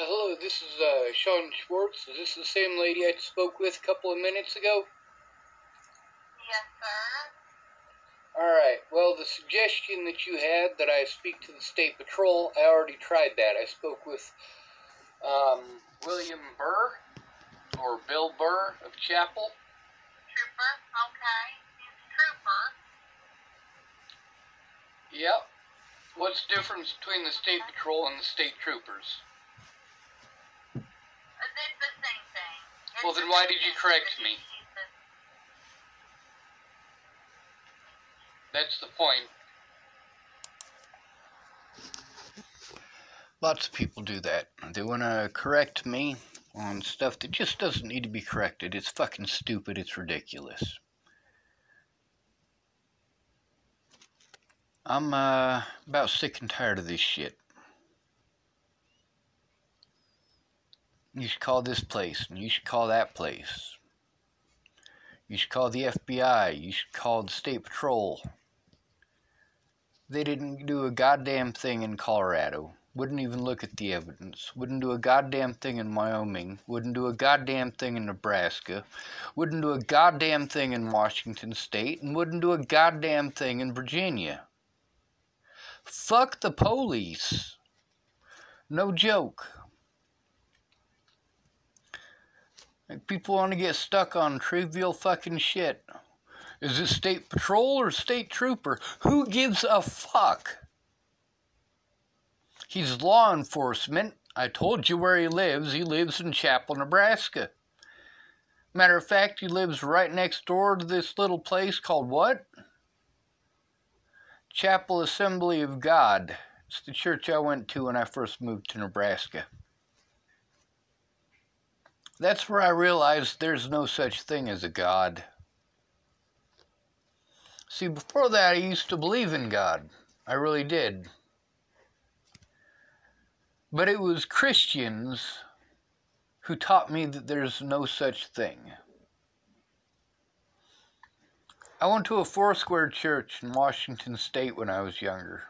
Hello, this is Sean Schwartz. Is this the same lady I spoke with a couple of minutes ago? Yes, sir. Alright, well, the suggestion that you had that I speak to the State Patrol, I already tried that. I spoke with William Burr, or Bill Burr of Chapel. Trooper? Okay. He's a trooper. Yep. What's the difference between the State Patrol and the State Troopers? It's the same thing. Well, then why did you correct me? That's the point. Lots of people do that. They want to correct me on stuff that just doesn't need to be corrected. It's fucking stupid. It's ridiculous. I'm about sick and tired of this shit. You should call this place, and you should call that place. You should call the FBI. You should call the State Patrol. They didn't do a goddamn thing in Colorado. Wouldn't even look at the evidence. Wouldn't do a goddamn thing in Wyoming. Wouldn't do a goddamn thing in Nebraska. Wouldn't do a goddamn thing in Washington State. And wouldn't do a goddamn thing in Virginia. Fuck the police. No joke. Like, people want to get stuck on trivial fucking shit. Is it State Patrol or State Trooper? Who gives a fuck? He's law enforcement. I told you where he lives. He lives in Chapel, Nebraska. Matter of fact, he lives right next door to this little place called what? Chapel Assembly of God. It's the church I went to when I first moved to Nebraska. That's where I realized there's no such thing as a God. See, before that, I used to believe in God. I really did. But it was Christians who taught me that there's no such thing. I went to a Foursquare church in Washington State when I was younger.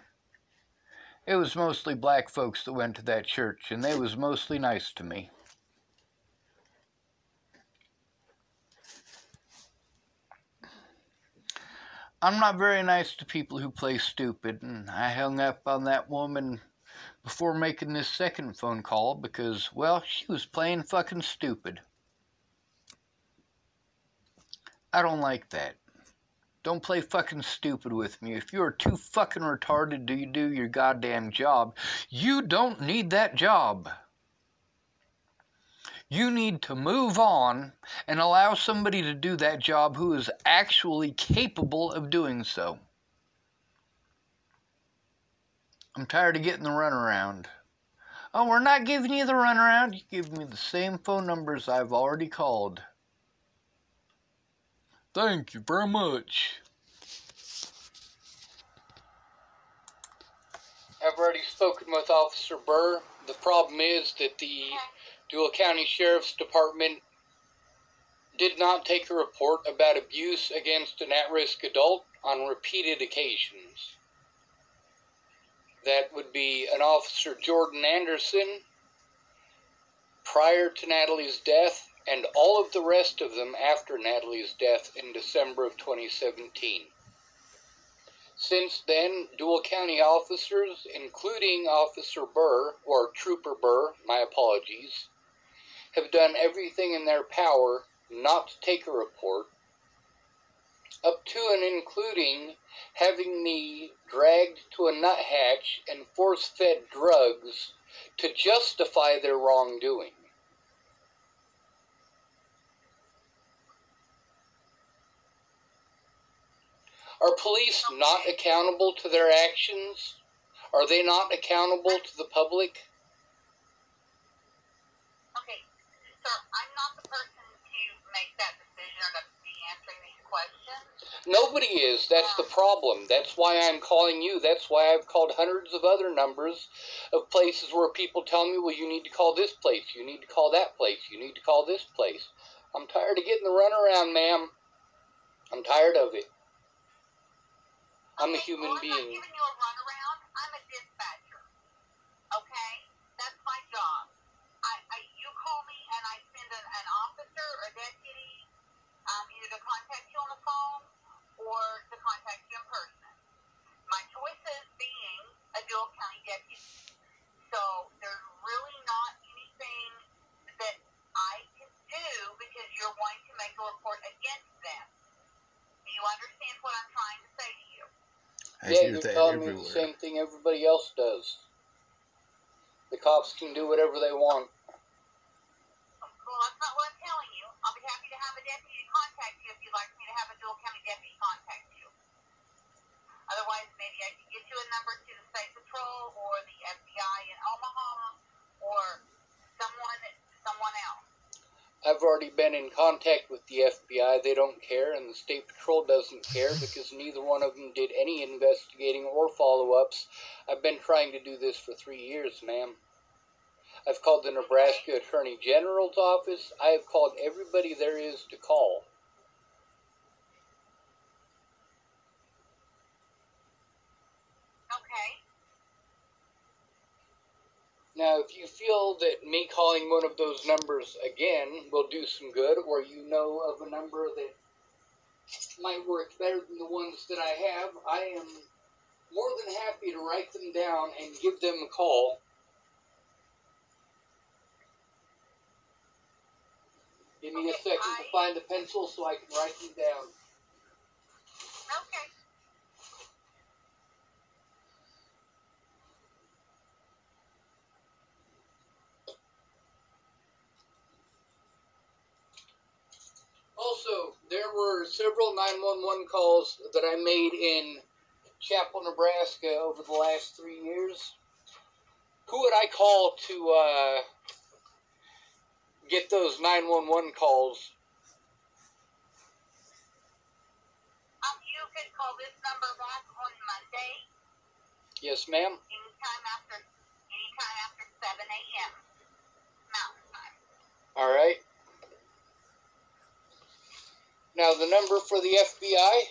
It was mostly black folks that went to that church, and they was mostly nice to me. I'm not very nice to people who play stupid, and I hung up on that woman before making this second phone call because, well, she was playing fucking stupid. I don't like that. Don't play fucking stupid with me. If you're too fucking retarded to do your goddamn job, you don't need that job. You need to move on and allow somebody to do that job who is actually capable of doing so. I'm tired of getting the runaround. Oh, we're not giving you the runaround. You give me the same phone numbers I've already called. Thank you very much. I've already spoken with Officer Burr. The problem is that the Dual County Sheriff's Department did not take a report about abuse against an at-risk adult on repeated occasions. That would be an Officer Jordan Anderson prior to Natalie's death, and all of the rest of them after Natalie's death in December of 2017. Since then, Dual County officers, including Officer Burr, or Trooper Burr, my apologies, have done everything in their power not to take a report, up to and including having me dragged to a nuthatch and force-fed drugs to justify their wrongdoing. Are police not accountable to their actions? Are they not accountable to the public? Okay, sir, I'm not the person to make that decision or to be answering these questions. Nobody is. That's the problem. That's why I'm calling you. That's why I've called hundreds of other numbers of places where people tell me, well, you need to call this place. You need to call that place. You need to call this place. I'm tired of getting the runaround, ma'am. I'm tired of it. I'm a human being. I'm not giving you a runaround. I'm a dispatcher. Okay? That's my job. I hear that telling everywhere. me the same thing everybody else does. The cops can do whatever they want. Well, that's not what I'm telling you. I'll be happy to have a deputy contact you if you'd like me to have a Dole County deputy contact you. Otherwise, maybe I can get you a number to the State Patrol or the FBI in Omaha or someone else. I've already been in contact with the FBI. They don't care, and the State Patrol doesn't care because neither one of them did any investigating or follow-ups. I've been trying to do this for 3 years, ma'am. I've called the Nebraska Attorney General's office. I have called everybody there is to call. Okay. Now, if you feel that me calling one of those numbers again will do some good, or you know of a number that might work better than the ones that I have, I am more than happy to write them down and give them a call. Give me a second to find a pencil so I can write them down. Okay. Also, there were several 911 calls that I made in Chapel, Nebraska over the last 3 years. Who would I call to get those 911 calls? You can call this number back on Monday. Yes, ma'am. Anytime after 7 a.m. Mountain Time. All right. Now the number for the FBI.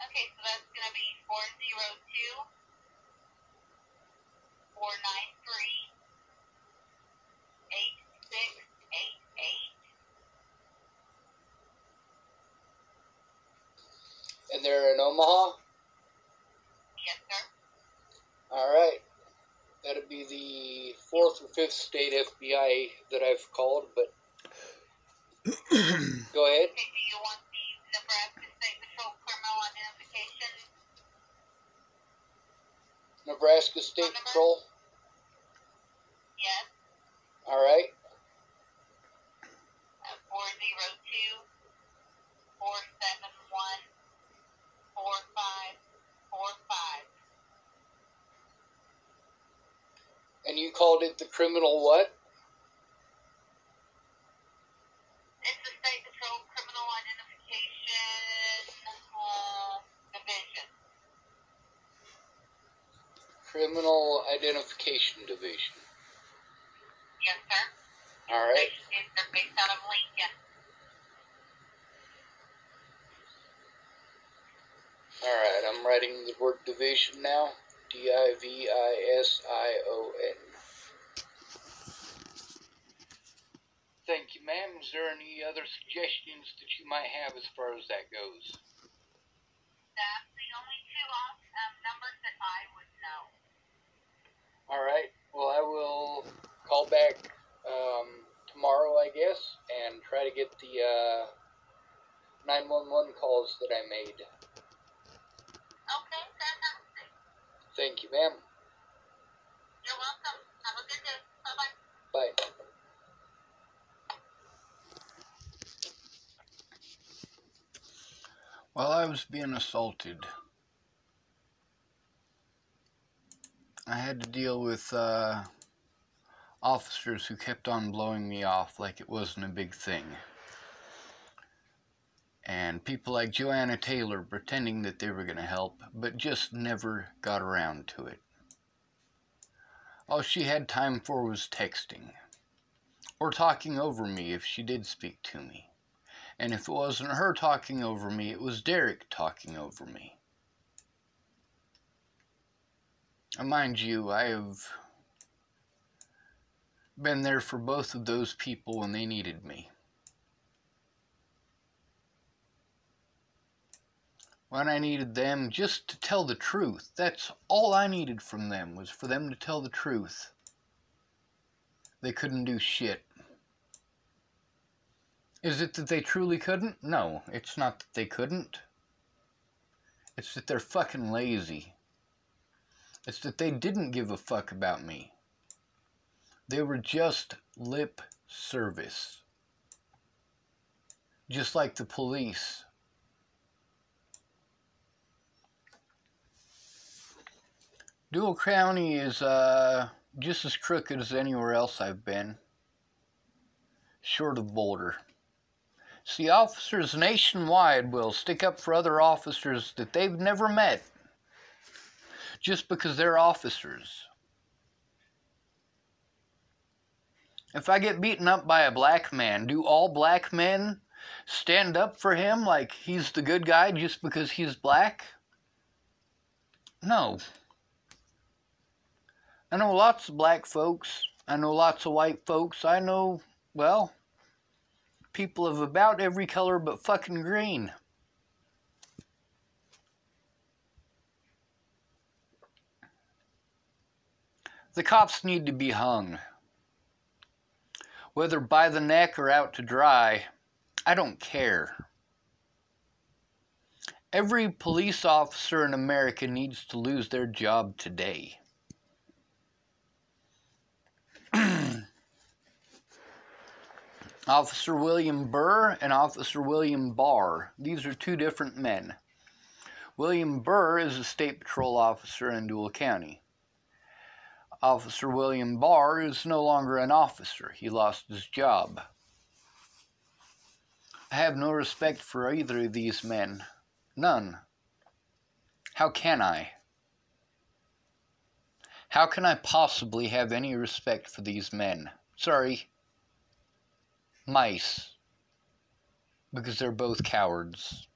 Okay, so that's going to be 402 493 8688. And they're in Omaha. Yes, sir. All right. That'd be the 4th or 5th state FBI that I've called, but go ahead. Okay, do you want the Nebraska State Patrol criminal identification? Nebraska State Patrol. Yes. All right. 402 471 4545. And you called it the criminal what? It's the State Patrol Criminal Identification Division. Criminal Identification Division. Yes, sir. All right. They're based out of Lincoln. All right. I'm writing the word division now. Division. Thank you, ma'am. Is there any other suggestions that you might have as far as that goes? That's the only two numbers that I would know. All right. Well, I will call back tomorrow, I guess, and try to get the 911 calls that I made. Okay, fantastic. Thank you, ma'am. You're welcome. Have a good day. Bye-bye. Bye. While I was being assaulted, I had to deal with officers who kept on blowing me off like it wasn't a big thing. And people like Joanna Taylor pretending that they were going to help, but just never got around to it. All she had time for was texting, or talking over me if she did speak to me. And if it wasn't her talking over me, it was Derek talking over me. And mind you, I have been there for both of those people when they needed me. When I needed them just to tell the truth. That's all I needed from them, was for them to tell the truth. they couldn't do shit. Is it that they truly couldn't? No, it's not that they couldn't. It's that they're fucking lazy. It's that they didn't give a fuck about me. They were just lip service. Just like the police. Dual County is just as crooked as anywhere else I've been. Short of Boulder. See, officers nationwide will stick up for other officers that they've never met. Just because they're officers. If I get beaten up by a black man, do all black men stand up for him like he's the good guy just because he's black? No. I know lots of black folks. I know lots of white folks. I know, well, people of about every color but fucking green. The cops need to be hung. Whether by the neck or out to dry, I don't care. Every police officer in America needs to lose their job today. Officer William Burr and Officer William Barr. These are two different men. William Burr is a state patrol officer in Dual County. Officer William Barr is no longer an officer. He lost his job. I have no respect for either of these men. None. How can I? How can I possibly have any respect for these men? Sorry. Mice. Because they're both cowards.